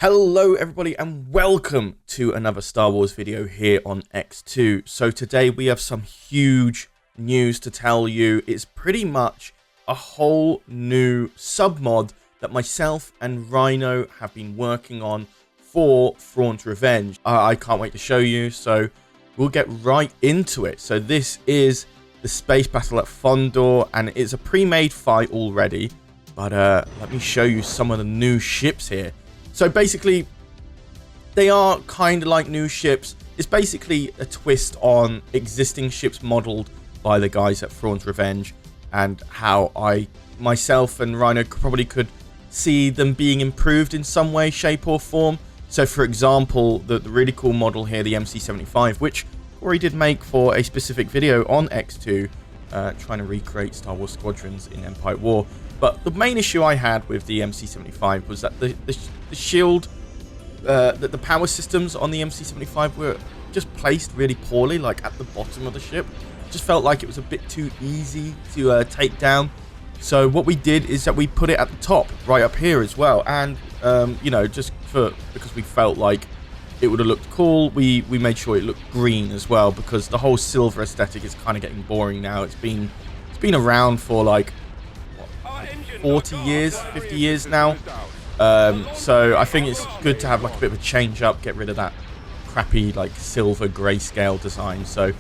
Hello everybody and welcome to another Star Wars video here on EcksToo. So today we have some huge news to tell you. It's pretty much a whole new submod that myself and Rhino have been working on for Thrawn's Revenge. I can't wait to show you, so we'll get right into it. So this is the space battle at Fondor, and it's a pre-made fight already, but let me show you some of the new ships here. So basically, they are kind of like new ships. It's basically a twist on existing ships modeled by the guys at Thrawn's Revenge, and how myself and Rhino probably could see them being improved in some way, shape or form. So for example, the really cool model here, the MC-75, which Corey did make for a specific video on EcksToo, trying to recreate Star Wars squadrons in Empire War. But the main issue I had with the MC-75 was that the shield, the power systems on the MC-75 were just placed really poorly, like at the bottom of the ship. Just felt like it was a bit too easy to take down. So what we did is that we put it at the top, right up here as well. And, you know, just because we felt like it would have looked cool, we made sure it looked green as well, because the whole silver aesthetic is kind of getting boring now. It's been around for like 40 years, 50 years now. So I think it's good to have like a bit of a change up, get rid of that crappy like silver grayscale design. So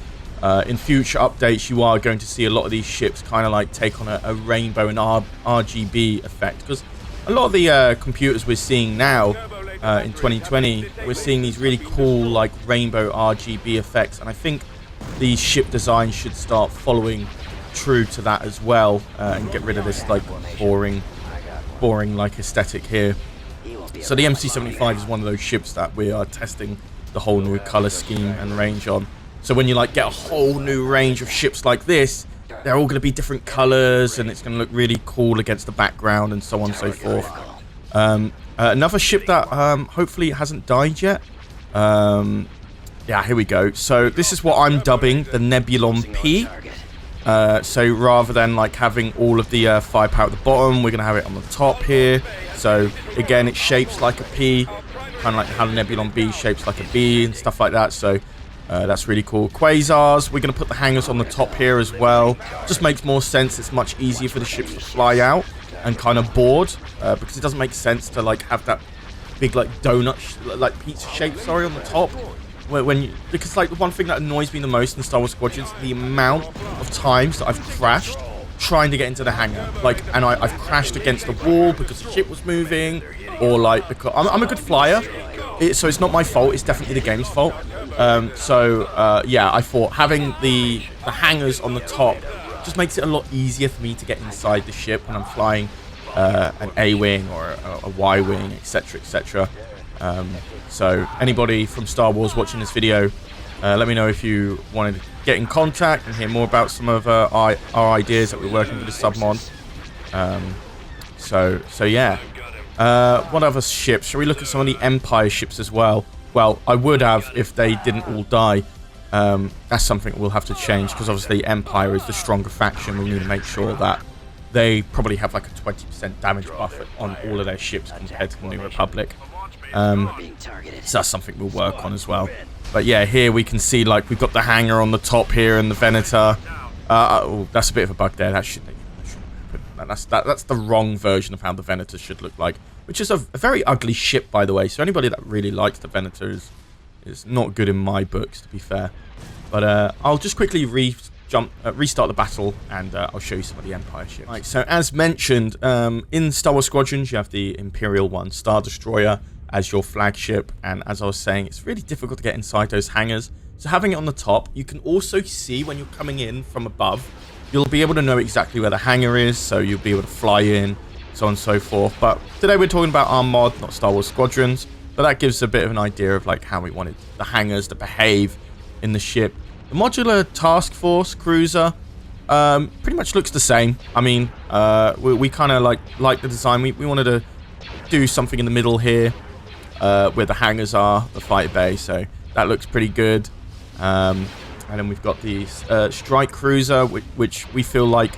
in future updates, you are going to see a lot of these ships kind of like take on a rainbow and RGB effect, because a lot of the computers we're seeing now in 2020, we're seeing these really cool like rainbow RGB effects, and I think these ship designs should start following true to that as well, and get rid of this like boring like aesthetic here. So the MC-75 is one of those ships that we are testing the whole new color scheme and range on. So when you like get a whole new range of ships like this, they're all going to be different colors, and it's going to look really cool against the background and so on and so forth. Another ship that hopefully hasn't died yet. Yeah, here we go. So this is what I'm dubbing the Nebulon P. So rather than like having all of the firepower at the bottom, we're going to have it on the top here. So again, it shapes like a P, kind of like how the Nebulon B shapes like a B and stuff like that. So that's really cool. Quasars, we're going to put the hangars on the top here as well. Just makes more sense. It's much easier for the ships to fly out and kind of board, because it doesn't make sense to like have that big like donut, like pizza shape, sorry, on the top. Because like the one thing that annoys me the most in Star Wars Squadrons, the amount of times that I've crashed trying to get into the hangar, like, and I've crashed against the wall because the ship was moving, or like because I'm a good flyer, so it's not my fault. It's definitely the game's fault. Yeah, I thought having the hangars on the top just makes it a lot easier for me to get inside the ship when I'm flying an A-wing or a Y-wing, etc., etc. So anybody from Star Wars watching this video, let me know if you wanted to get in contact and hear more about some of our ideas that we're working for the submod. So yeah. What other ships? Shall we look at some of the Empire ships as well? Well, I would have if they didn't all die. That's something we'll have to change, because obviously Empire is the stronger faction. We need to make sure that they probably have like a 20% damage buff on all of their ships compared to the New Republic. So that's something we'll work on as well. But yeah, here we can see like we've got the hangar on the top here and the Venator. Oh, that's a bit of a bug there. That shouldn't happen. That's the wrong version of how the Venator should look like, which is a very ugly ship, by the way. So anybody that really likes the Venator is not good in my books, to be fair. But I'll just quickly restart the battle, and I'll show you some of the Empire ships. Right, so as mentioned, in Star Wars Squadrons, you have the Imperial One Star Destroyer as your flagship, and as I was saying, it's really difficult to get inside those hangars. So having it on the top, you can also see when you're coming in from above, you'll be able to know exactly where the hangar is, so you'll be able to fly in, so on and so forth. But today we're talking about our mod, not Star Wars Squadrons, but that gives a bit of an idea of like how we wanted the hangars to behave in the ship. The modular task force cruiser pretty much looks the same. I mean, we kind of like the design. We wanted to do something in the middle here, where the hangars are, the fighter bay, so that looks pretty good. And then we've got the strike cruiser, which we feel like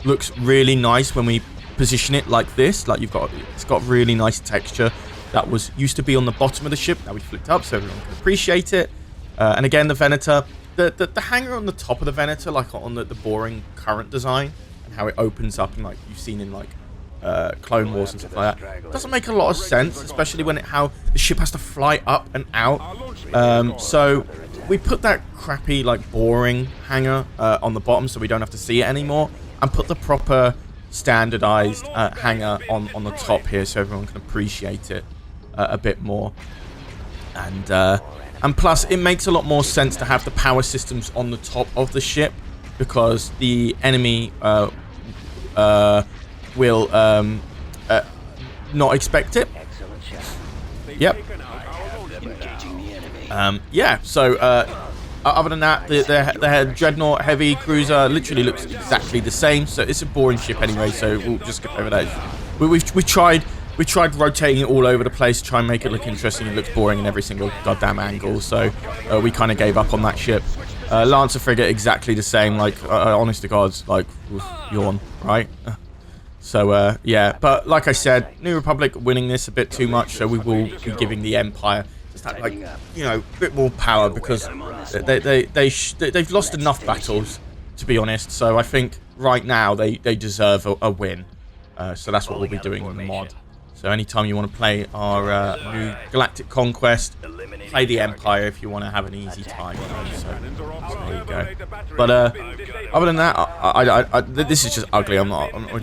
looks really nice when we position it like this. Like it's got really nice texture. that was used to be on the bottom of the ship. Now we flipped up so everyone can appreciate it. And again, the Venator, the hangar on the top of the Venator, like on the boring current design, and how it opens up, and like you've seen in like Clone Wars and stuff like that, doesn't make a lot of sense, especially when how the ship has to fly up and out. So we put that crappy, like boring hangar on the bottom, so we don't have to see it anymore, and put the proper standardized hangar on the top here, so everyone can appreciate it a bit more. And plus, it makes a lot more sense to have the power systems on the top of the ship, because the enemy will not expect it. Yep. Yeah, so other than that, the Dreadnought Heavy Cruiser literally looks exactly the same, so it's a boring ship anyway, so we'll just skip over that. We tried rotating it all over the place to try and make it look interesting. It looks boring in every single goddamn angle, so we kind of gave up on that ship. Lancer Frigate, exactly the same, like, honest to God, like, yawn, right? So, yeah, but like I said, New Republic winning this a bit too much, so we will be giving the Empire just that, like, you know, a bit more power, because they've lost enough battles, to be honest, so I think right now they deserve a win. So that's what we'll be doing in the mod. So anytime you want to play our new Galactic Conquest, play the Empire if you want to have an easy time. So there you go. But other than that, this is just ugly. I'm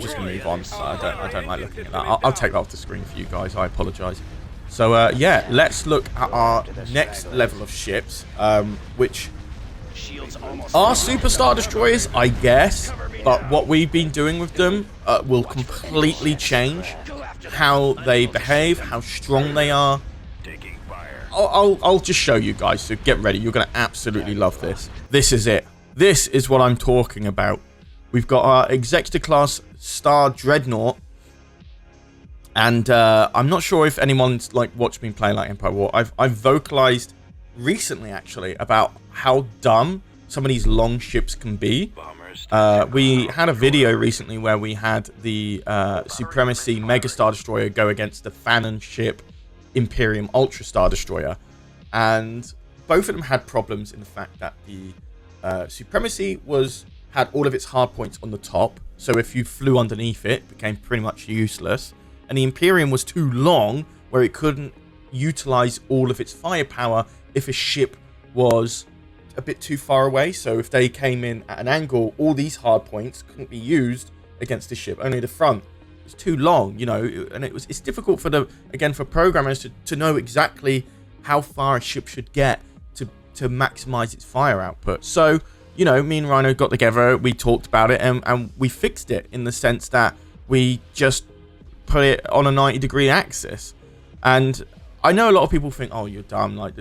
just gonna move on. So I don't like looking at that. I'll take that off the screen for you guys. I apologise. So yeah, let's look at our next level of ships, which are Superstar Destroyers, I guess. But what we've been doing with them will completely change how they behave, how strong they are. I'll just show you guys, so get ready. You're going to absolutely love this. This is it. This is what I'm talking about. We've got our Executor class Star Dreadnought, and I'm not sure if anyone's like watched me play like Empire War. I've vocalized recently actually about how dumb some of these long ships can be. We had a video recently where we had the Supremacy Mega Star Destroyer go against the Fanon ship Imperium Ultra Star Destroyer, and both of them had problems in the fact that the Supremacy had all of its hard points on the top, so if you flew underneath it became pretty much useless, and the Imperium was too long where it couldn't utilize all of its firepower if a ship was a bit too far away. So if they came in at an angle, all these hard points couldn't be used against the ship, only the front. It's too long, you know, and it's difficult for for programmers to know exactly how far a ship should get to maximize its fire output. So, you know, me and Rhino got together, we talked about it, and we fixed it in the sense that we just put it on a 90-degree axis. And I know a lot of people think, oh, you're dumb, like,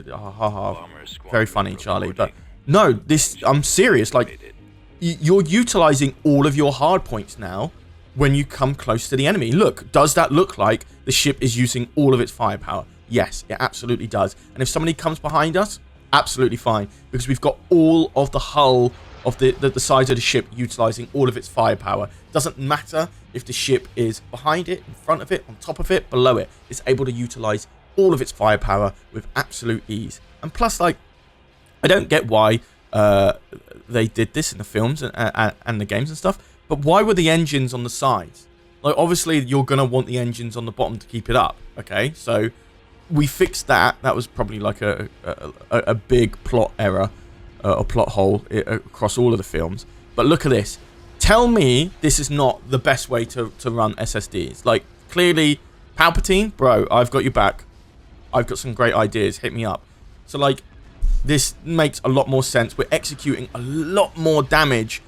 very funny, Charlie, but no, I'm serious. Like, you're utilizing all of your hard points now when you come close to the enemy. Look, does that look like the ship is using all of its firepower? Yes, it absolutely does. And if somebody comes behind us, absolutely fine, because we've got all of the hull of the sides of the ship utilizing all of its firepower. Doesn't matter if the ship is behind it, in front of it, on top of it, below it. It's able to utilize all of its firepower with absolute ease. And plus, like, I don't get why they did this in the films and the games and stuff, but why were the engines on the sides? Like, obviously, you're going to want the engines on the bottom to keep it up, okay? So, we fixed that. That was probably like a big plot error, or plot hole across all of the films. But look at this. Tell me this is not the best way to run SSDs. Like, clearly, Palpatine, bro, I've got your back. I've got some great ideas. Hit me up. So, like, this makes a lot more sense. We're executing a lot more damage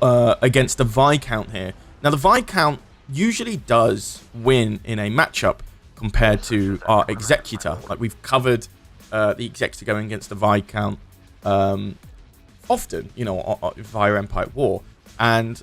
against the Viscount here. Now, the Viscount usually does win in a matchup compared to our Executor. Like, we've covered the Executor going against the Viscount often, you know, via Empire War. And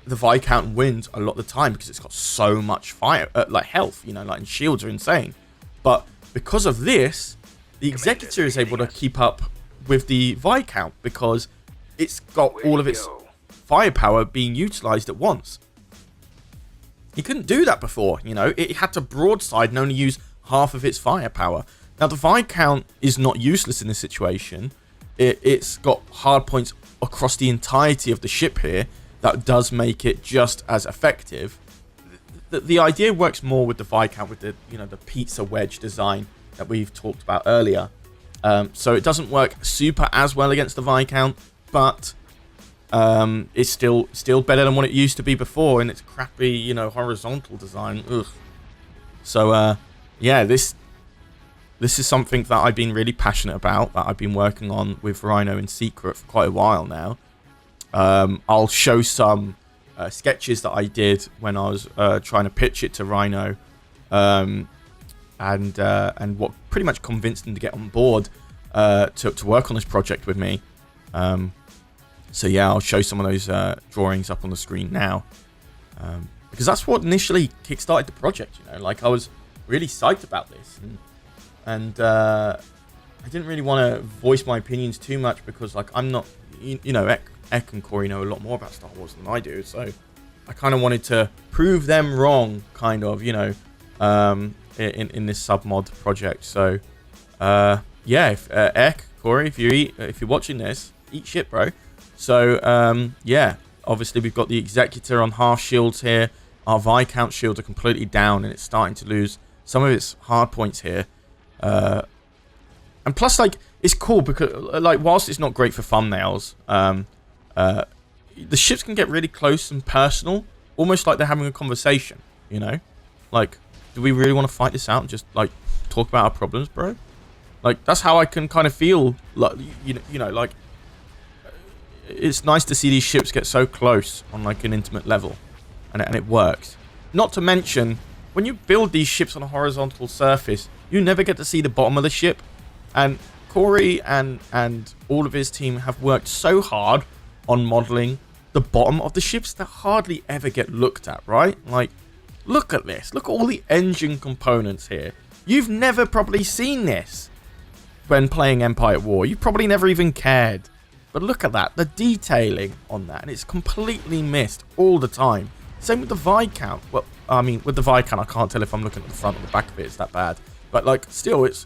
the Viscount wins a lot of the time because it's got so much fire, like health, you know, like, and shields are insane. But because of this, the Executor is able to keep up with the Viscount because it's got all of its firepower being utilized at once. He couldn't do that before, you know. It had to broadside and only use half of its firepower. Now, the Viscount is not useless in this situation. It's got hard points across the entirety of the ship here that does make it just as effective. The idea works more with the Viscount, with the the pizza wedge design that we've talked about earlier. So it doesn't work super as well against the Viscount, but it's still better than what it used to be before in its crappy horizontal design. Ugh. So yeah, this is something that I've been really passionate about, that I've been working on with Rhino in secret for quite a while now. I'll show some sketches that I did when I was trying to pitch it to Rhino, and what pretty much convinced him to get on board to work on this project with me. So yeah, I'll show some of those drawings up on the screen now, because that's what initially kickstarted the project. Like, I was really psyched about this, and I didn't really want to voice my opinions too much, because like I'm not, Eck and Corey know a lot more about Star Wars than I do, so I kind of wanted to prove them wrong, kind of, in this submod project. So yeah, if Eck, Corey, if you're watching this, eat shit, bro. So yeah, obviously we've got the Executor on half shields here. Our Viscount shields are completely down, and it's starting to lose some of its hard points here. And plus, like, it's cool because, like, whilst it's not great for thumbnails, the ships can get really close and personal, almost like they're having a conversation, Like, do we really want to fight this out and just, like, talk about our problems, bro? Like, that's how I can kind of feel, like, like, it's nice to see these ships get so close on, like, an intimate level, and it works. Not to mention, when you build these ships on a horizontal surface, you never get to see the bottom of the ship, and Corey and all of his team have worked so hard on modeling the bottom of the ships that hardly ever get looked at, right? Like, look at this. Look at all the engine components here. You've never probably seen this when playing Empire at War. You probably never even cared. But look at that. The detailing on that. And it's completely missed all the time. Same with the Viscount. Well, I mean, with the Viscount, I can't tell if I'm looking at the front or the back of it. It's that bad. But, like, still, it's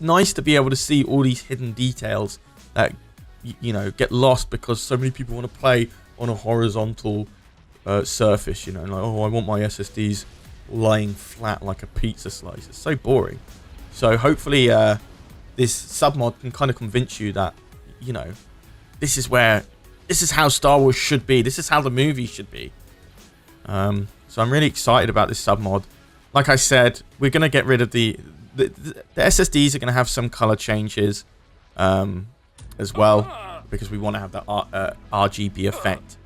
nice to be able to see all these hidden details that, get lost because so many people want to play on a horizontal surface, like, oh, I want my SSDs lying flat like a pizza slice. It's so boring. So hopefully this submod can kind of convince you that, this is how Star Wars should be. This is how the movie should be. So I'm really excited about this submod. Like I said, we're going to get rid of the SSDs are going to have some color changes as well, because we want to have that RGB effect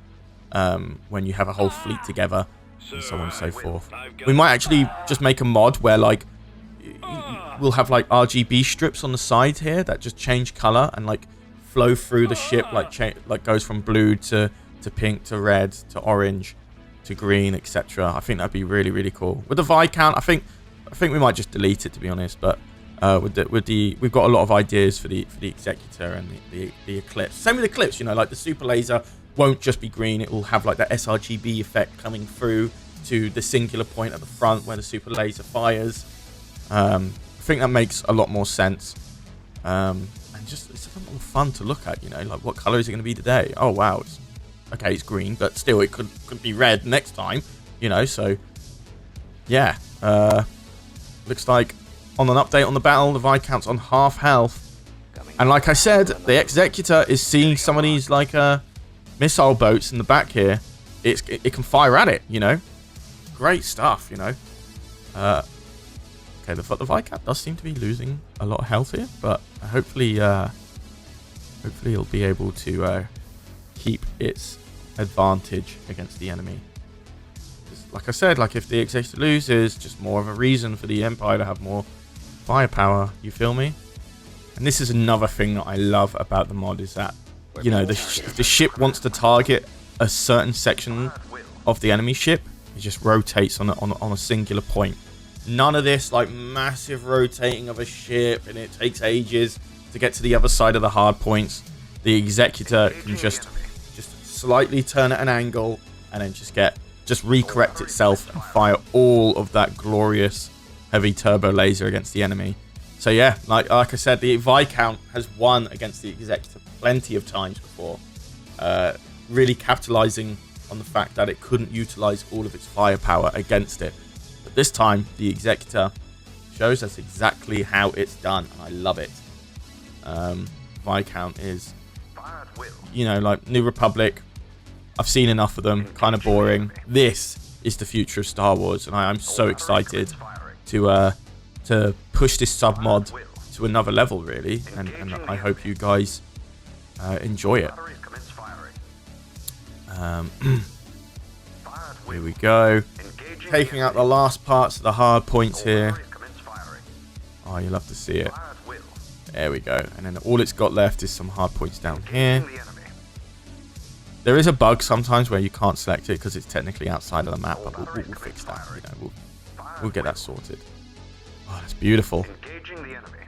when you have a whole fleet together, and so on and so forth. We might actually just make a mod where, like, we'll have like RGB strips on the side here that just change color and like flow through the ship, like goes from blue to pink to red to orange to green, etc. I think that'd be really, really cool. With the Viscount, I think we might just delete it, to be honest. But we've got a lot of ideas for the Executor and the Eclipse. Same with the Eclipse, like the super laser won't just be green. It will have like that sRGB effect coming through to the singular point at the front where the super laser fires. I think that makes a lot more sense. And just, it's a lot more fun to look at, like, what color is it going to be today? Oh, wow. It's green, but still it could be red next time, so yeah. Looks like on an update on the battle, the Viscount's on half health. And like I said, the Executor is seeing some of these, like, missile boats in the back here. It can fire at it, Great stuff, Okay, the Viscount does seem to be losing a lot of health here, but hopefully it'll be able to keep its advantage against the enemy. Like I said, like, if the Executor loses, just more of a reason for the Empire to have more firepower. You feel me? And this is another thing that I love about the mod, is that, the ship wants to target a certain section of the enemy ship. It just rotates on a singular point. None of this, like, massive rotating of a ship, and it takes ages to get to the other side of the hard points. The Executor can just slightly turn at an angle and then just recorrect itself and fire all of that glorious heavy turbo laser against the enemy. So yeah, like I said, the Viscount has won against the Executor plenty of times before, really capitalizing on the fact that it couldn't utilize all of its firepower against it. But this time, the Executor shows us exactly how it's done, and I love it. Viscount is, you know, like New Republic. I've seen enough of them, kind of boring. This is the future of Star Wars, and I'm so excited to push this submod to another level, really, and I hope you guys enjoy it. Here we go, taking out the last parts of the hard points here. Oh, you love to see it. There we go, and then all it's got left is some hard points down here. There is a bug sometimes where you can't select it because it's technically outside of the map, but we'll fix that. You know, we'll get that sorted. Oh, that's beautiful.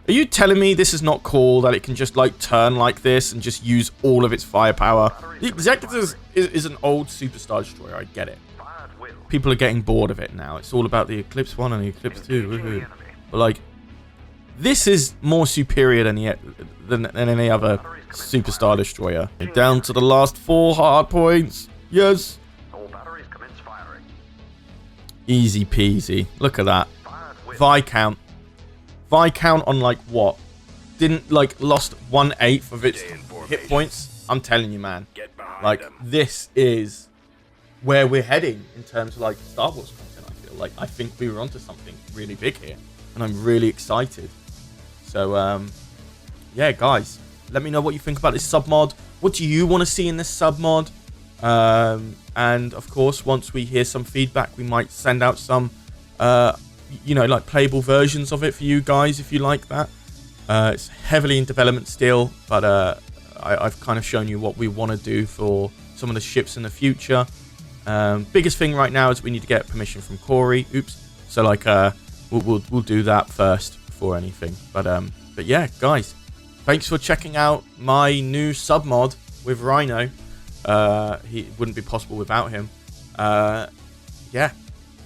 Are you telling me this is not cool, that it can just like turn like this and just use all of its firepower? The Executor is an old Superstar Destroyer, I get it. People are getting bored of it now. It's all about the Eclipse 1 and the Eclipse 2. Woohoo. But like, this is more superior than any other Superstar Destroyer. Down to the last 4 hard points. Yes. Easy peasy. Look at that. Viscount on like what? Didn't like lost 1/8 of its hit points. I'm telling you, man. Like, this is where we're heading in terms of like Star Wars content. I feel like I think we were onto something really big here, and I'm really excited. So yeah, guys, let me know what you think about this submod. What do you want to see in this submod? And of course, once we hear some feedback, we might send out some you know, like playable versions of it for you guys if you like that. It's heavily in development still, but I've kind of shown you what we want to do for some of the ships in the future. Biggest thing right now is we need to get permission from Corey. Oops. So like we'll do that first before anything. But yeah, guys, thanks for checking out my new submod with Rhino. He wouldn't be possible without him. Yeah,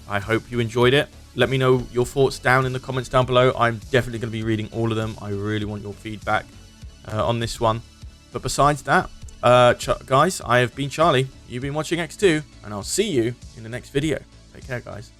I hope you enjoyed it. Let me know your thoughts down in the comments down below. I'm definitely going to be reading all of them. I really want your feedback on this one. But besides that, guys, I have been Charlie. You've been watching EcksToo, and I'll see you in the next video. Take care, guys.